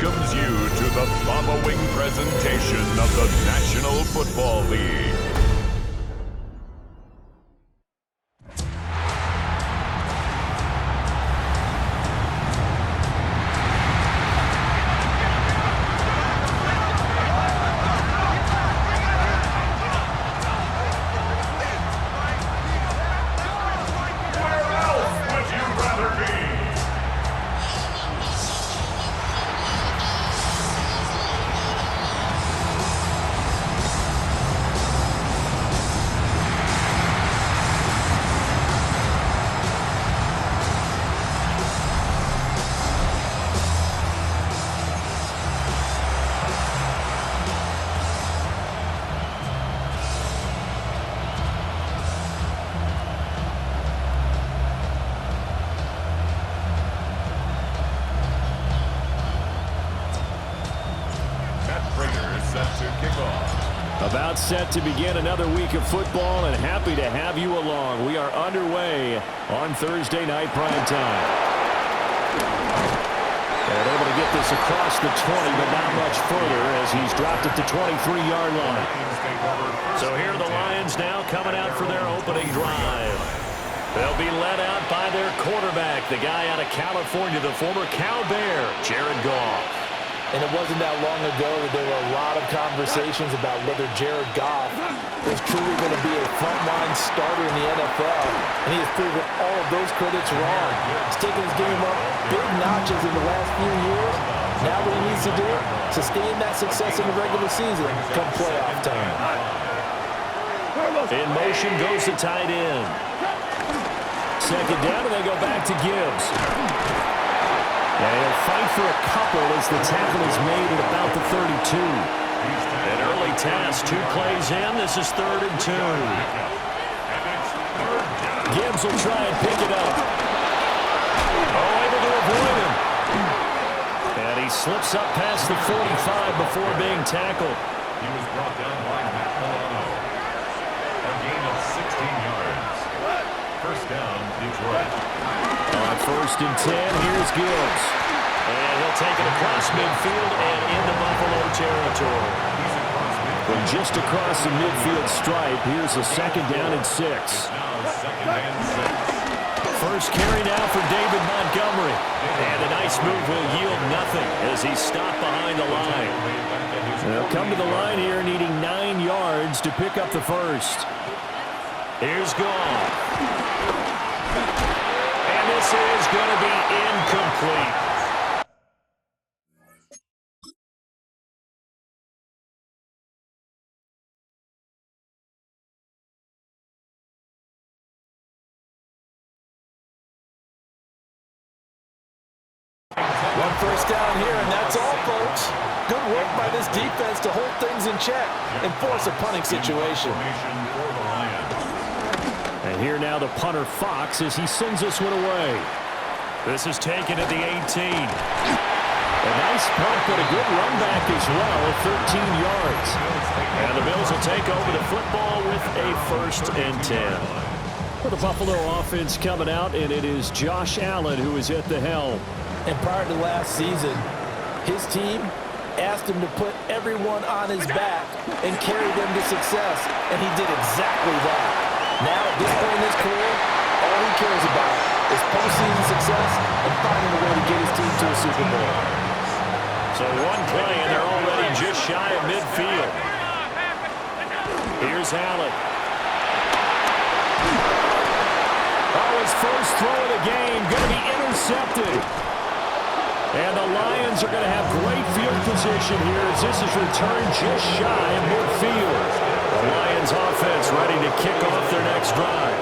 welcomes you to the following presentation of the National Football League. About set to begin another week of football, and happy to have you along. We are underway on Thursday night prime time. They're able to get this across the 20, but not much further as he's dropped it to 23-yard line. So here are the Lions now coming out for their opening drive. They'll be led out by their quarterback, the guy out of California, the former Cal Bear, Jared Goff. And it wasn't that long ago that there were a lot of conversations about whether Jared Goff was truly going to be a frontline starter in the NFL. And he has proven all of those critics wrong. He's taken his game up big notches in the last few years. Now what he needs to do, sustain that success in the regular season come playoff time. In motion goes the tight end. Second down, and they go back to Gibbs. And he'll fight for a couple as the tackle is made at about the 32. An early task, 2 plays in. This is 3rd and 2. Gibbs will try and pick it up. Oh, able to avoid him. And he slips up past the 45 before being tackled. He was brought down by Matt Milano. A gain of 16 yards. First down, Detroit. On 1st and 10, here's Gibbs. And he'll take it across midfield and into Buffalo territory. From just across the midfield stripe, here's a 2nd down and 6. First carry now for David Montgomery. And a nice move will yield nothing as he's stopped behind the line. They'll come to the line here needing 9 yards to pick up the first. Here's Goff. This is going to be incomplete. One first down here, and that's all, folks. Good work by this defense to hold things in check and force a punting situation. And here now the punter Fox as he sends this one away. This is taken at the 18. A nice punt, but a good run back as well, 13 yards. And the Bills will take over the football with a 1st and 10. For the Buffalo offense coming out, and it is Josh Allen who is at the helm. And prior to last season, his team asked him to put everyone on his back and carry them to success, and he did exactly that. Now, at this point in his career, all he cares about is postseason success and finding a way to get his team to a Super Bowl. So one play, and they're already just shy of midfield. Here's Allen. Oh, his first throw of the game going to be intercepted. And the Lions are going to have great field position here as this is returned just shy of midfield. The Lions offense ready to kick off their next drive.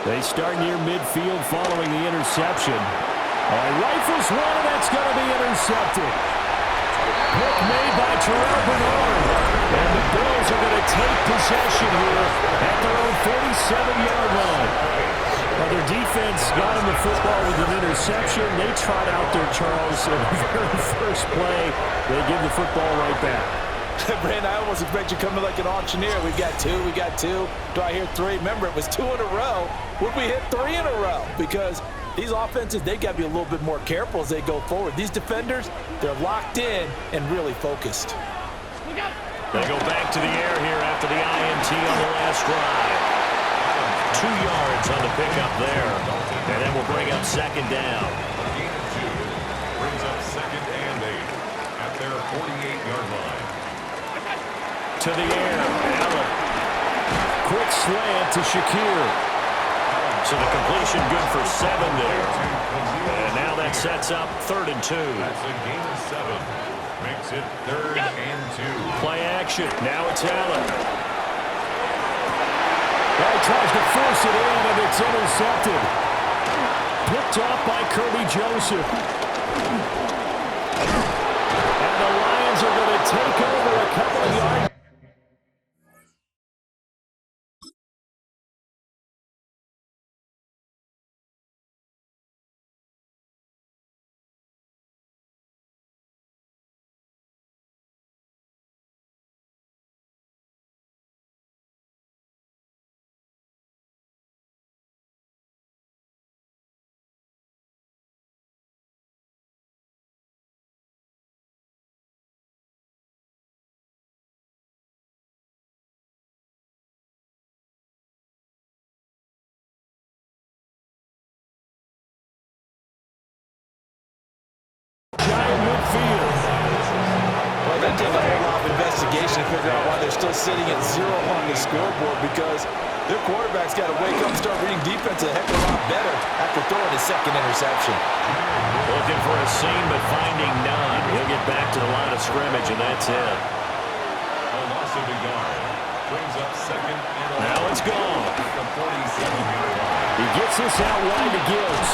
They start near midfield following the interception. Rifles one, and that's going to be intercepted. Pick made by Terrell Bernard. And the Bills are going to take possession here at their own 47-yard line. Well, their defense got him the football with an interception. They trot out there, Charles, in the very first play. They give the football right back. Brandon, I almost expect you coming like an auctioneer. We've got 2, we got 2. Do I hear 3? Remember, it was 2 in a row. Would we hit 3 in a row? Because These offenses, they got to be a little bit more careful as they go forward. These defenders, they're locked in and really focused. They go back to the air here after the INT on the last drive. 2 yards on the pickup there. And then we'll bring up second down. Gain of 2 brings up second and 8 at their 48-yard line. To the air, Allen. Quick slant to Shakir. So the completion good for 7 there. And now that sets up 3rd and 2. That's a gain of 7. Makes it 3rd and 2. Play action. Now it's Allen. Well, he tries to force it in, and it's intercepted. Picked off by Kirby Joseph. And the Lions are going to take over a couple of yards. Well, they take a whole lot of investigation to figure out why they're still sitting at 0 on the scoreboard, because their quarterback's got to wake up and start reading defense a heck of a lot better after throwing his second interception. Looking for a seam, but finding none. He'll get back to the line of scrimmage, and that's it. A loss of a yard brings up second and 11. Now it's gone. At the 47-yard line. He gets this out wide to Gibbs.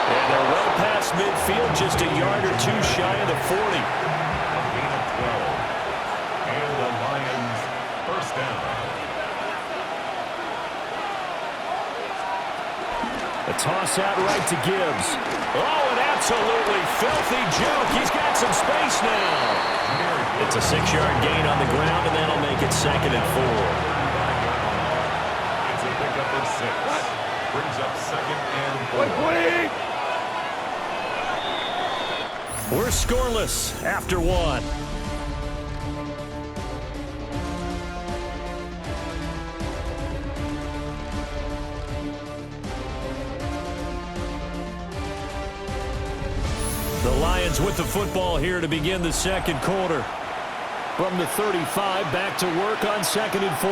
And they're well past midfield, just a yard or 2 shy of the 40. A gain of 12. And the Lions first down. A toss out right to Gibbs. Oh, an absolutely filthy juke. He's got some space now. It's a 6-yard gain on the ground, and that'll make it 2nd and 4. It's a pickup of 6. Brings up second and 4. We're scoreless after 1. The Lions with the football here to begin the second quarter. From the 35, back to work on 2nd and 4.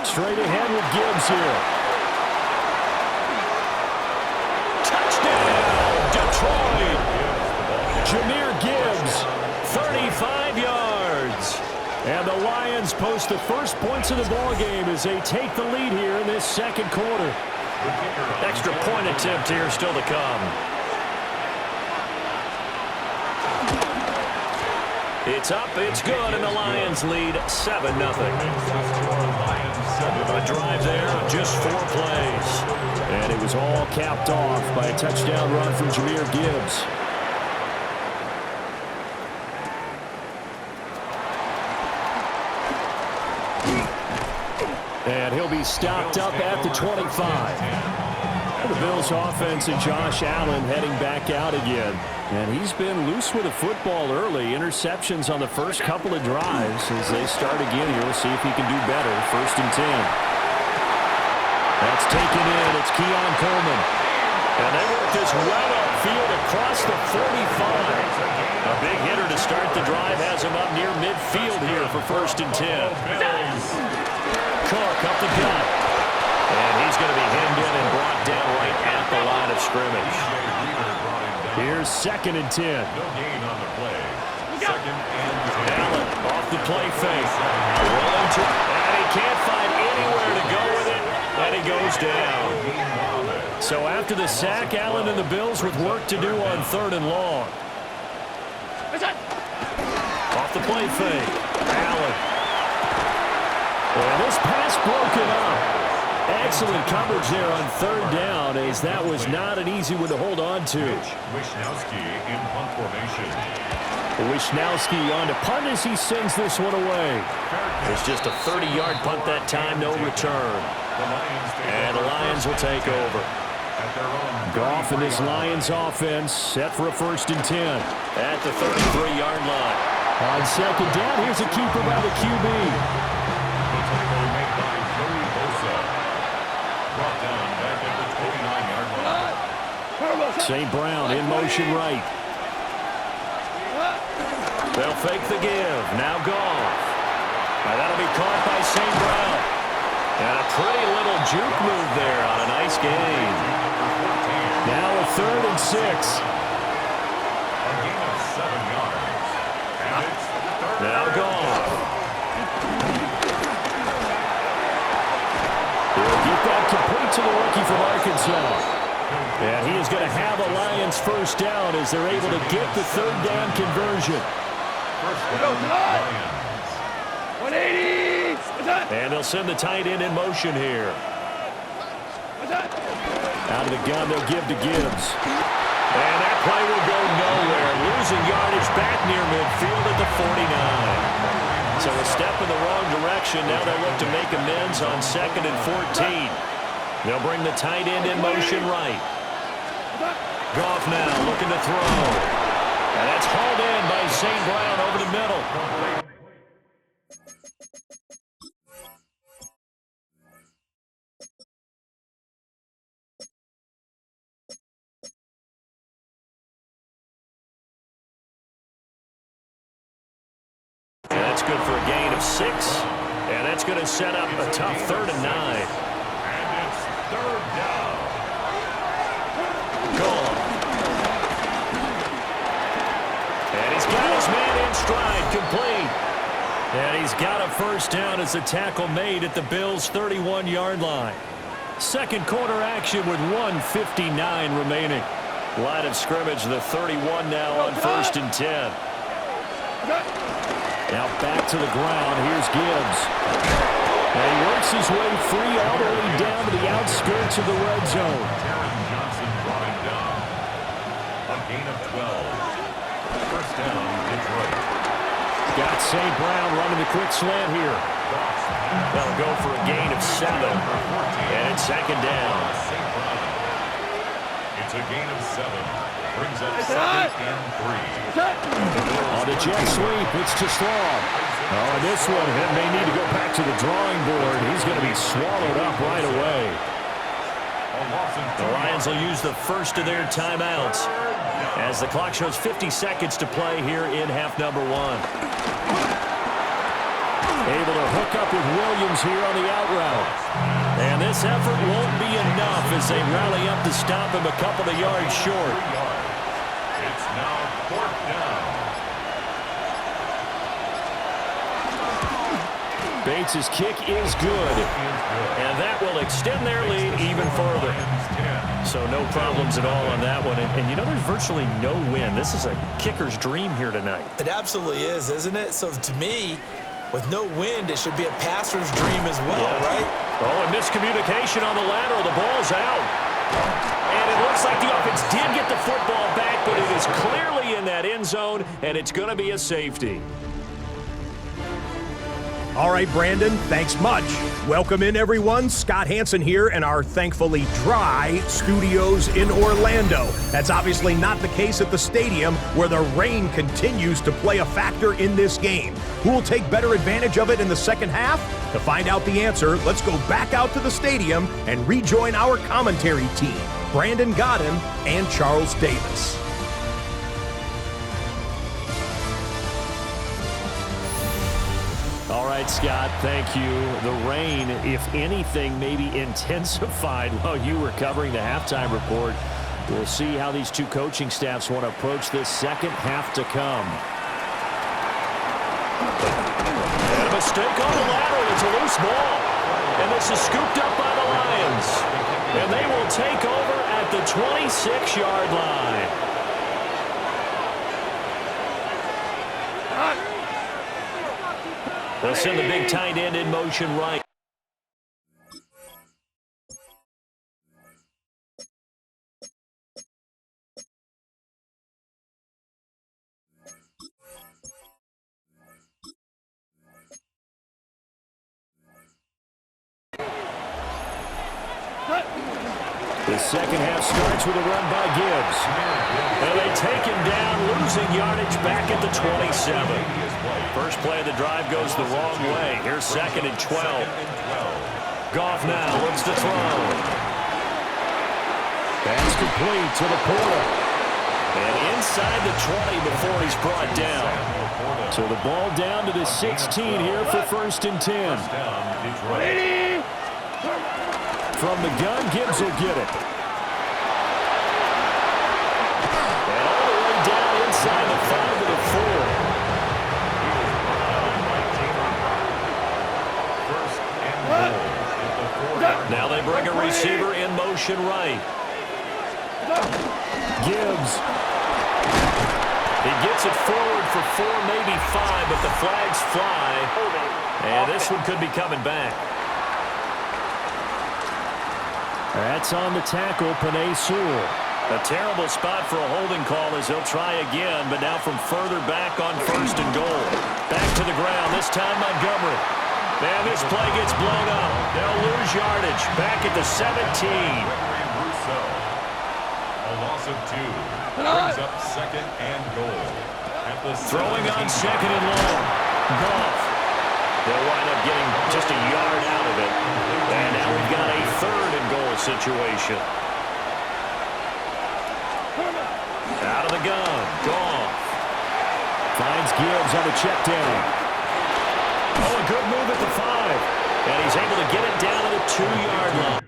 Straight ahead with Gibbs here. Detroit. Jahmyr Gibbs, 35 yards. And the Lions post the first points of the ball game as they take the lead here in this second quarter. Extra point attempt here still to come. It's up, it's good, and the Lions lead 7-0. A drive there of just 4 plays. And it was all capped off by a touchdown run from Jahmyr Gibbs. And he'll be stopped up at the 25. The Bills offense and Josh Allen heading back out again. And he's been loose with the football early. Interceptions on the first couple of drives. As they start again here, we'll see if he can do better. 1st and 10. That's taken in. It's Keon Coleman. And they work this well upfield across the 45. A big hitter to start the drive has him up near midfield here for 1st and 10. Cook up the gut. And he's going to be hemmed in and brought down right at the line of scrimmage. Here's 2nd and 10. No gain on the play. 2nd and 10. Allen off the play fake. Rolling to, and he can't find anywhere to go with it. And he goes down. So after the sack, Allen and the Bills with work to do on 3rd and long. Off the play fake. Allen. And this pass broken up. Excellent coverage there on third down, as that was not an easy one to hold on to. Wishnowski in punt formation. Wishnowski on to punt as he sends this one away. It's just a 30-yard punt that time, no return. And the Lions will take over. Goff and this Lions offense set for a 1st and 10. At the 33-yard line. On second down, here's a keeper by the QB. The tackle made by Joey Bosa. Brought down back at the 29-yard line. St. Brown in motion right. They'll fake the give. Now Goff. Now that'll be caught by St. Brown. And a pretty little juke move there on a nice gain. Now a 3rd and 6. A gain of 7 yards. And it's third. Now Goff. He'll get that complete to the rookie from Arkansas. And he is going to have a Lions 1st down as they're able to get the 3rd down conversion. First down, Lions. 180. And they'll send the tight end in motion here. Out of the gun, they'll give to Gibbs. And that play will go nowhere. Losing yardage back near midfield at the 49. So a step in the wrong direction. Now they'll look to make amends on 2nd and 14. They'll bring the tight end in motion right. Goff now looking to throw. And that's hauled in by St. Brown over the middle. And that's good for a gain of 6. And that's going to set up a tough 3rd and 9. And it's 3rd down. Goal. And he's got his man in stride, complete. And he's got a 1st down as the tackle made at the Bills' 31-yard line. Second quarter action with 1:59 remaining. Line of scrimmage, the 31 now on 1st and 10. Now back to the ground. Here's Gibbs. And he works his way free all the way down to the outskirts of the red zone. Johnson brought him down. A gain of 12. First down, Detroit. Got St. Brown running the quick slant here. That'll go for a gain of 7. And it's 2nd down. It's a gain of 7. Brings up 2nd and 3. On the jet sweep, it's to Slaw. Oh, and this one may need to go back to the drawing board. He's going to be swallowed up right away. The Lions will use the first of their timeouts as the clock shows 50 seconds to play here in half number 1. Able to hook up with Williams here on the out route. And this effort won't be enough as they rally up to stop him a couple of yards short. It's now 4th down. Bates' kick is good. And that will extend their lead even further. So no problems at all on that one. And you know, there's virtually no win. This is a kicker's dream here tonight. It absolutely is, isn't it? So to me, with no wind, it should be a passer's dream as well, right? Oh, and miscommunication on the lateral. The ball's out. And it looks like the offense did get the football back, but it is clearly in that end zone, and it's going to be a safety. All right, Brandon, thanks much. Welcome in, everyone. Scott Hansen here in our thankfully dry studios in Orlando. That's obviously not the case at the stadium, where the rain continues to play a factor in this game. Who will take better advantage of it in the second half? To find out the answer, let's go back out to the stadium and rejoin our commentary team, Brandon Godden and Charles Davis. All right, Scott, thank you. The rain, if anything, maybe intensified while you were covering the halftime report. We'll see how these two coaching staffs want to approach this second half to come. And a mistake on the lateral. It's a loose ball. And this is scooped up by the Lions. And they will take over at the 26-yard line. They'll send the big tight end in motion right. The second half starts with a run by Gibbs. And they take him down, losing yardage back at the 27. First play of the drive goes the wrong way. Here's 2nd and 12. Goff now looks to throw. Pass complete to the Porter. And inside the 20 before he's brought down. So the ball down to the 16 here for 1st and 10. From the gun, Gibbs will get it. And all the way down inside the 5 to the 4. Now they bring a receiver in motion right. Gibbs. He gets it forward for 4, maybe 5, but the flags fly. And this one could be coming back. That's on the tackle, Penei Sewell. A terrible spot for a holding call as he'll try again, but now from further back on 1st and goal. Back to the ground, this time Montgomery. And this play gets blown up. They'll lose yardage. Back at the 17. A loss of 2. Brings up 2nd and goal. At the throwing on 2nd and long. Goff. They'll wind up getting just a yard out of it. And now we've got a 3rd and goal situation. Out of the gun. Goff. Finds Gibbs on the check down. Oh, a good move at the 5. And he's able to get it down to the 2-yard line.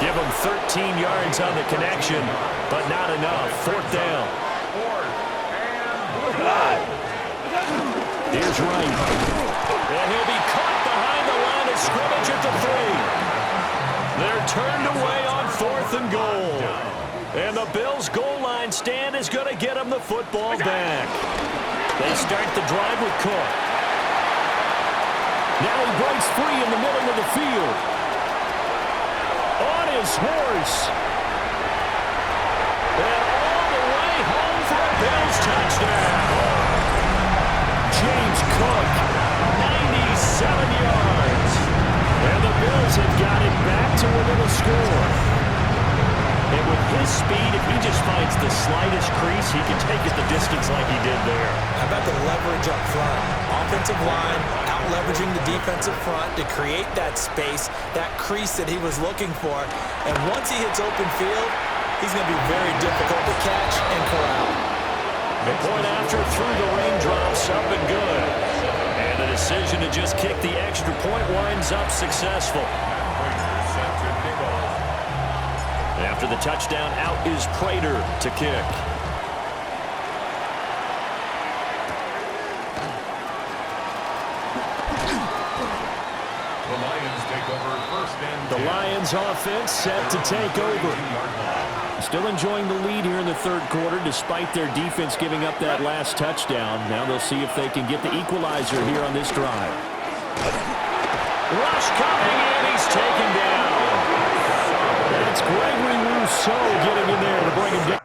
Give him 13 yards on the connection, but not enough. 4th down. Here's Wright. And he'll be caught behind the line of scrimmage at the 3. They're turned away on 4th and goal. And the Bills' goal line stand is going to get them the football back. They start the drive with Cook. Now he breaks free in the middle of the field. On his horse. And all the way home for a Bills touchdown. James Cook, 97 yards. And the Bills have got it back to within a score. And with his speed, if he just finds the slightest crease, he can take it the distance like he did there. How about the leverage up front? Offensive line out-leveraging the defensive front to create that space, that crease that he was looking for. And once he hits open field, he's going to be very difficult to catch and corral. The point after through the raindrops, up and good. And the decision to just kick the extra point winds up successful. After the touchdown, out is Prater to kick. The Lions take over 1st and 10. The Lions offense set to take over. Still enjoying the lead here in the 3rd quarter despite their defense giving up that last touchdown. Now they'll see if they can get the equalizer here on this drive. Rush coming in, he's taken down. That's Gregory Rousseau getting in there to bring him down.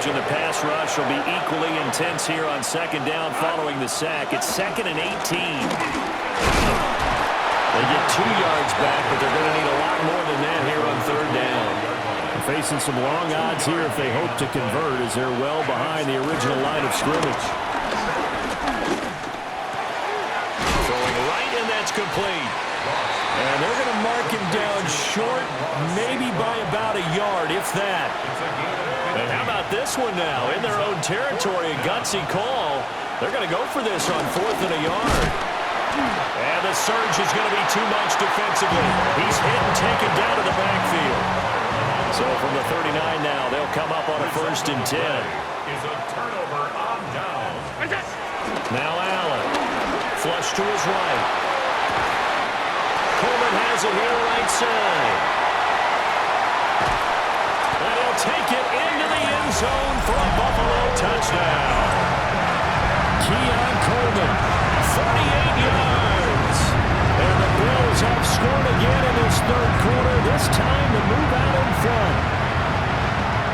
The pass rush will be equally intense here on 2nd down following the sack. It's 2nd and 18. They get 2 yards back, but they're going to need a lot more than that here on 3rd down. They're facing some long odds here if they hope to convert as they're well behind the original line of scrimmage. Throwing right, and that's complete. And they're going to mark him down short, maybe by about a yard, if that. And how about this one now? In their own territory, a gutsy call. They're going to go for this on 4th and a yard. And the surge is going to be too much defensively. He's hit and taken down to the backfield. So from the 39 now, they'll come up on a 1st and 10. Is a turnover on down. Now Allen. Flush to his right. Coleman has it here right side. And he'll take it into the end zone for a Buffalo touchdown. Keon Coleman, 48 yards. And the Bills have scored again in this 3rd quarter, this time to move out in front.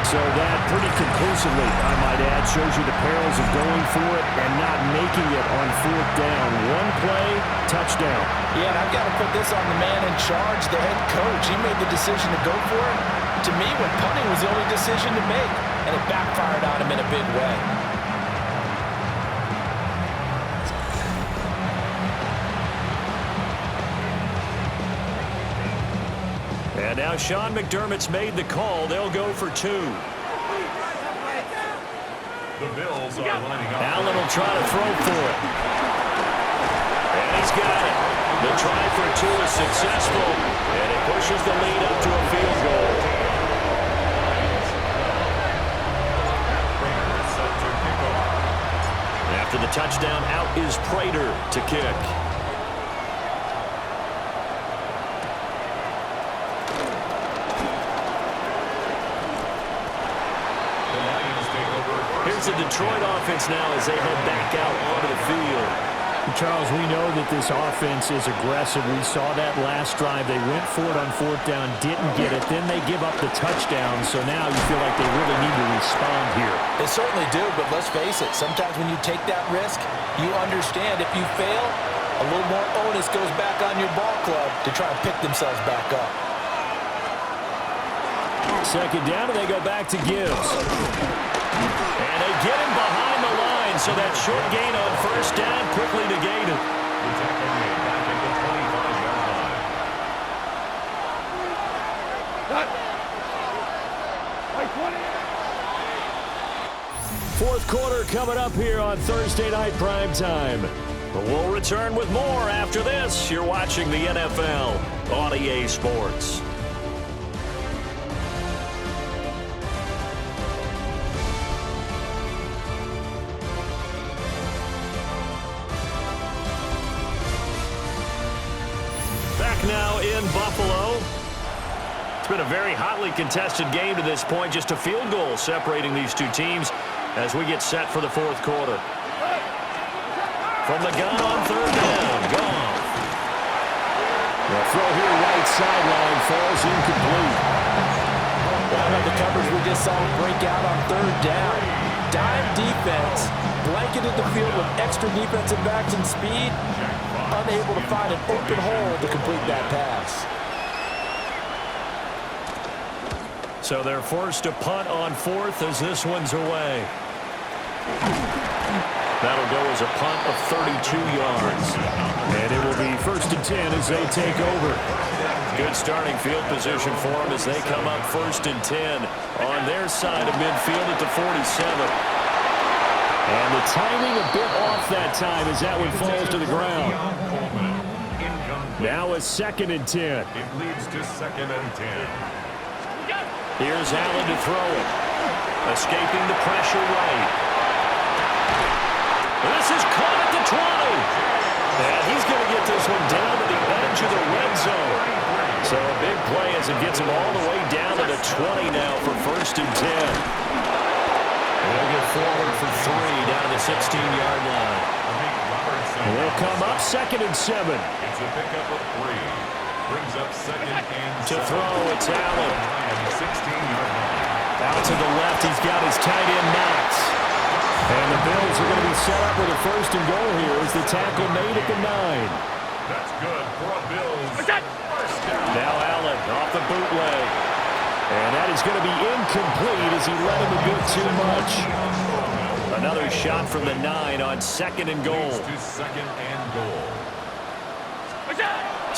So that pretty conclusively, I might add, shows you the perils of going for it and not making it on 4th down. One play, touchdown. Yeah, and I've got to put this on the man in charge, the head coach. He made the decision to go for it. To me, when punting was the only decision to make, and it backfired on him in a big way. And now Sean McDermott's made the call. They'll go for 2. The Bills are lining up. Allen will try to throw for it. And he's got it. The try for 2 is successful. And it pushes the lead up to a field goal. After the touchdown, out is Prater to kick. Here's the Detroit offense now as they head back out onto the field. Charles, we know that this offense is aggressive. We saw that last drive. They went for it on 4th down, didn't get it. Then they give up the touchdown. So now you feel like they really need to respond here. They certainly do, but let's face it. Sometimes when you take that risk, you understand if you fail, a little more onus goes back on your ball club to try and pick themselves back up. 2nd down, and they go back to Gibbs. And they get him behind the line, so that short gain on 1st down quickly negated. The tackle made back at the 25-yard line. 4th quarter coming up here on Thursday Night Primetime. But we'll return with more after this. You're watching the NFL on EA Sports. Now in Buffalo. It's been a very hotly contested game to this point. Just a field goal separating these two teams as we get set for the 4th quarter. From the gun on 3rd down, Goff. The throw here right sideline falls incomplete. One of the coverage we just saw break out on 3rd down. Dime defense, blanketed the field with extra defensive backs and speed. Unable to find an open hole to complete that pass. So they're forced to punt on 4th as this one's away. That'll go as a punt of 32 yards. And it will be 1st and 10 as they take over. Good starting field position for them as they come up 1st and 10 on their side of midfield at the 47. And the timing a bit off that time as that one falls to the ground. Now a 2nd and 10. It leads to 2nd and 10. Here's Allen to throw it. Escaping the pressure right. This is caught at the 20. And he's going to get this one down to the edge of the red zone. So a big play as it gets him all the way down to the 20 now for 1st and 10. They'll get forward for 3 down to the 16-yard line. Will come up 2nd and 7. It's a pickup of 3. Brings up 2nd and 7. To throw, it's Allen. 16-yard line. Out to the left, he's got his tight end Knox. And the Bills are going to be set up with a 1st and goal here as the tackle made at the 9. That's good for a Bills. First down. Now Allen off the bootleg. And that is going to be incomplete as he let him a bit too much. Another shot from the 9 on 2nd and goal. To 2nd and goal.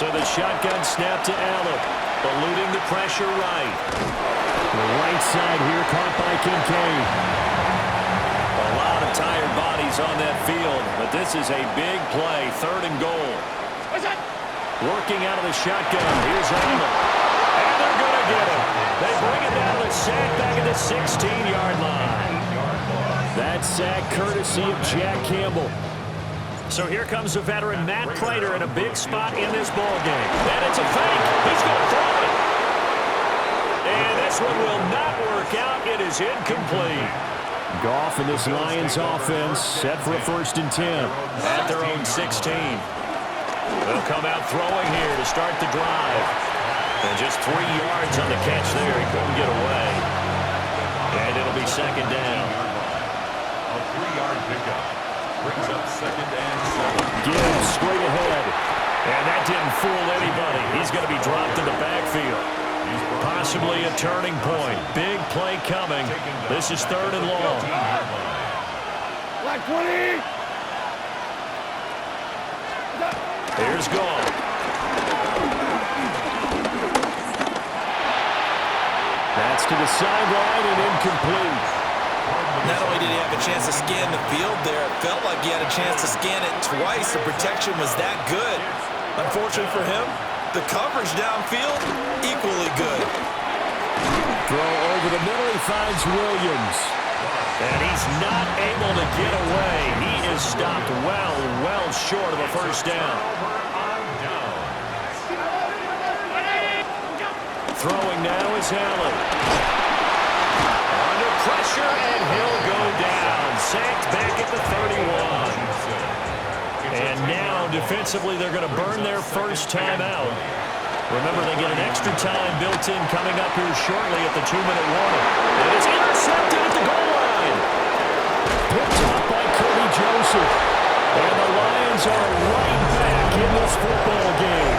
So the shotgun snap to Allen. Eluding the pressure right. The right side here caught by Kincaid. A lot of tired bodies on that field, but this is a big play. 3rd and goal. Working out of the shotgun. Here's Allen. And they're going to get him. They bring it down to sack back at the 16-yard line. That sack courtesy of Jack Campbell. So here comes the veteran Matt Prater in a big spot in this ball game. And it's a fake. He's going to throw it. And this one will not work out. It is incomplete. Goff and this Lions offense set for a 1st and 10. At their own 16. They'll come out throwing here to start the drive. And just 3 yards on the catch there. He couldn't get away. And it'll be 2nd down. A 3-yard pickup. Brings up 2nd and 7. Gibbs straight ahead. And that didn't fool anybody. He's going to be dropped in the backfield. Possibly a turning point. Big play coming. This is 3rd and long. Like 20. Here's Goff. That's to the sideline and incomplete. Not only did he have a chance to scan the field there, it felt like he had a chance to scan it twice. The protection was that good. Unfortunately for him, the coverage downfield, equally good. Throw over the middle, he finds Williams. And he's not able to get away. He is stopped well short of a 1st down. Throwing now is Allen. Under pressure, and he'll go down. Sacked back at the 31. And now, defensively, they're going to burn their 1st time out. Remember, they get an extra time built in coming up here shortly at the 2-minute warning. And it's intercepted at the goal line. Picked up by Kirby Joseph. And the Lions are right back in this football game.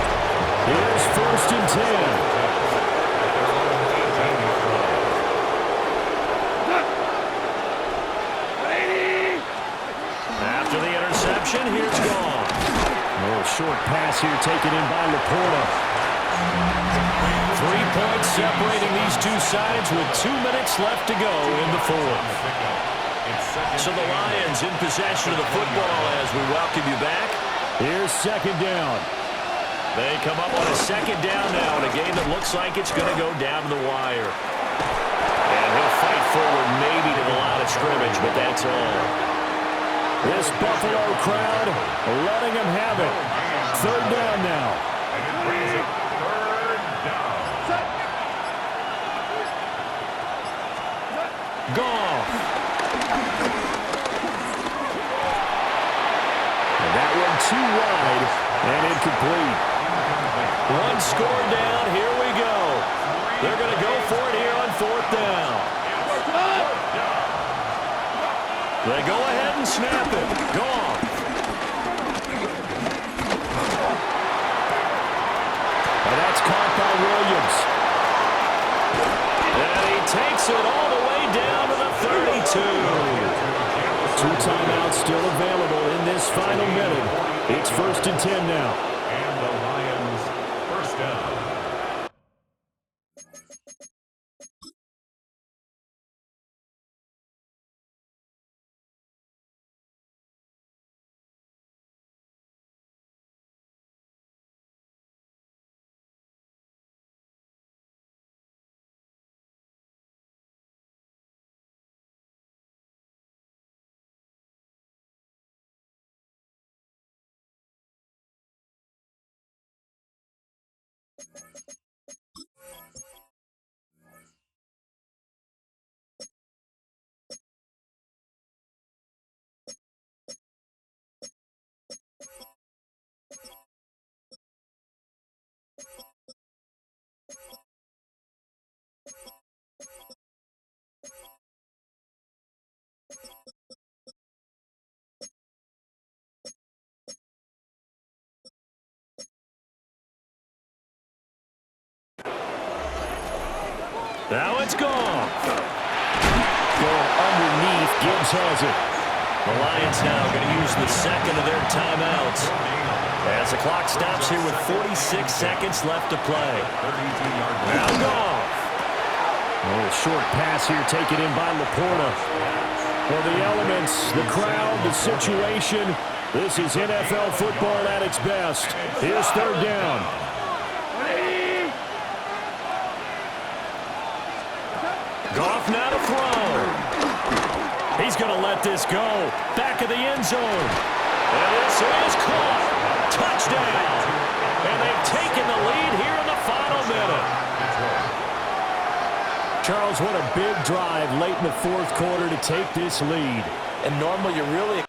Here's 1st and 10. After the interception, here's Goff. Oh, short pass here taken in by Laporta. 3 points separating these two sides with 2 minutes left to go in the 4th. So the Lions in possession of the football as we welcome you back. Here's 2nd down. They come up on a 2nd down now in a game that looks like it's going to go down to the wire. And he'll fight forward maybe to the line of scrimmage, but that's all. This Buffalo crowd letting him have it. 3rd down now. And it brings it 3rd down. Goff. And that one too wide and incomplete. 1 score down. Here we go. They're going to go for it here on 4th down. They go ahead and snap it. Goff. And that's caught by Williams. And he takes it all the way down to the 32. 2 timeouts still available in this final minute. It's 1st and 10 now. And the Lions 1st down. Now it's gone. Going underneath. Gibbs has it. The Lions now going to use the second of their timeouts as the clock stops here with 46 seconds left to play. Now Goff. A little short pass here taken in by Laporta. For the elements, the crowd, the situation, this is NFL football at its best. Here's third down. Goff now to throw. He's going to let this go. Back of the end zone. And this is caught. Touchdown. And they've taken the lead here in the final minute. Charles, what a big drive late in the fourth quarter to take this lead. And normally you're really...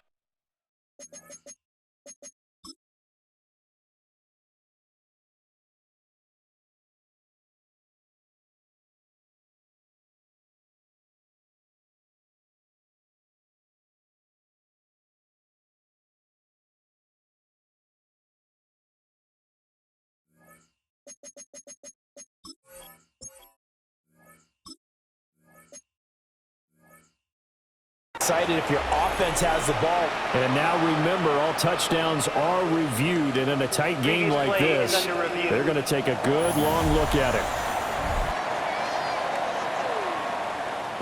excited if your offense has the ball. And now remember, all touchdowns are reviewed, and in a tight game like this, they're going to take a good long look at it.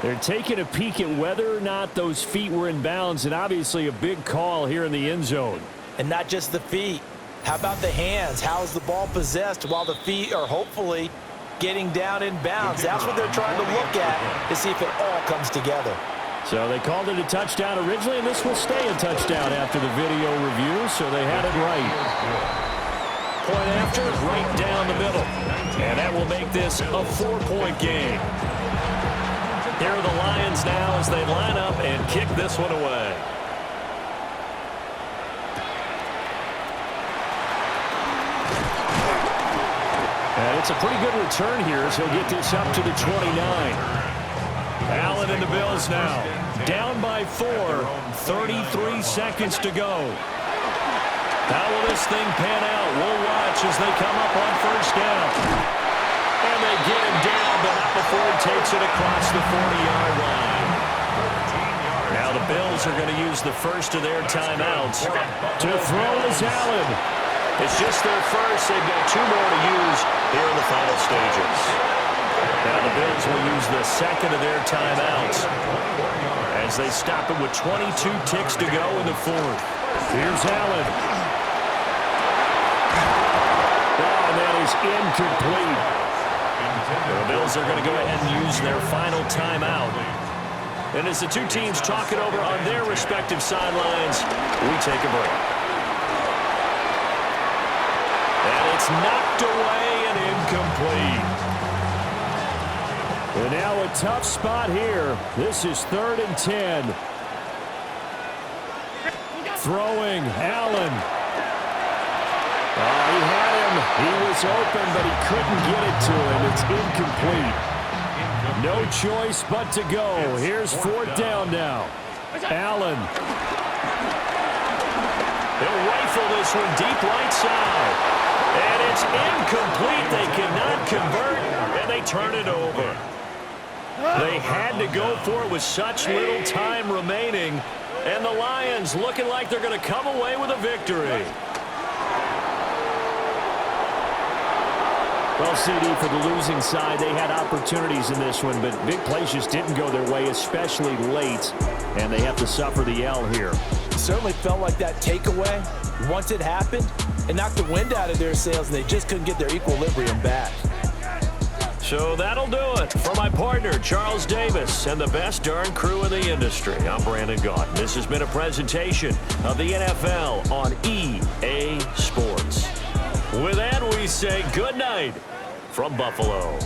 They're taking a peek at whether or not those feet were in bounds, and obviously a big call here in the end zone. And not just the feet. How about the hands? How is the ball possessed while the feet are hopefully getting down in bounds? That's what they're trying to look at to see if it all comes together. So they called it a touchdown originally, and this will stay a touchdown after the video review, so they had it right. Point after, right down the middle. And that will make this a 4-point game. Here are the Lions now as they line up and kick this one away. And it's a pretty good return here, so he'll get this up to the 29. Allen and the Bills now. Down by 4. 33 seconds to go. How will this thing pan out? We'll watch as they come up on first down. And they get him down, but not before he takes it across the 40-yard line. Now the Bills are going to use the first of their timeouts. To throw is Allen. It's just their first. They've got 2 more to use here in the final stages. Now the Bills will use the second of their timeouts as they stop it with 22 ticks to go in the fourth. Here's Allen. Oh, and that is incomplete. The Bills are going to go ahead and use their final timeout. And as the two teams talk it over on their respective sidelines, we take a break. And it's knocked away and incomplete. And now a tough spot here. This is 3rd and 10. Throwing, Allen. Oh, he had him. He was open, but he couldn't get it to him. It's incomplete. No choice but to go. Here's 4th down now. Allen. They'll rifle this one deep right side. And it's incomplete. They cannot convert, and they turn it over. They had to go for it with such little time remaining, and the Lions looking like they're going to come away with a victory. Well, CD, for the losing side, they had opportunities in this one, but big plays just didn't go their way, especially late, and they have to suffer the L here. It certainly felt like that takeaway, once it happened, it knocked the wind out of their sails, and they just couldn't get their equilibrium back. So that'll do it. For my partner, Charles Davis, and the best darn crew in the industry, I'm Brandon Gaudin. This has been a presentation of the NFL on EA Sports. With that, we say good night from Buffalo.